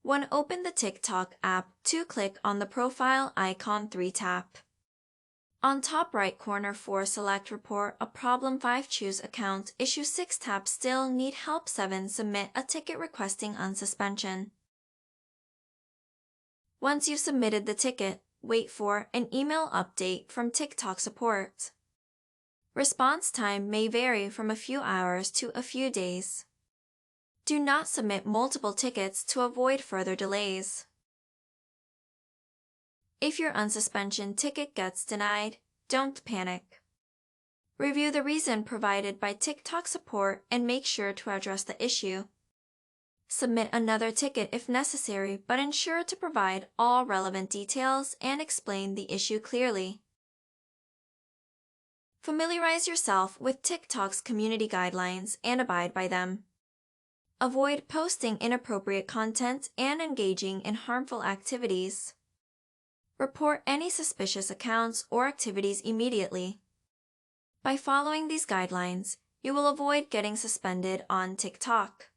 When open the TikTok app, click on the profile icon, tap. On top right corner 4 select report a problem, 5 choose account, issue 6 tap still need help, 7 submit a ticket requesting unsuspension. Once you've submitted the ticket, wait for an email update from TikTok support. Response time may vary from a few hours to a few days. Do not submit multiple tickets to avoid further delays. If your unsuspension ticket gets denied, don't panic. Review the reason provided by TikTok support and make sure to address the issue. Submit another ticket if necessary, but ensure to provide all relevant details and explain the issue clearly. Familiarize yourself with TikTok's community guidelines and abide by them. Avoid posting inappropriate content and engaging in harmful activities. Report any suspicious accounts or activities immediately. By following these guidelines, you will avoid getting suspended on TikTok.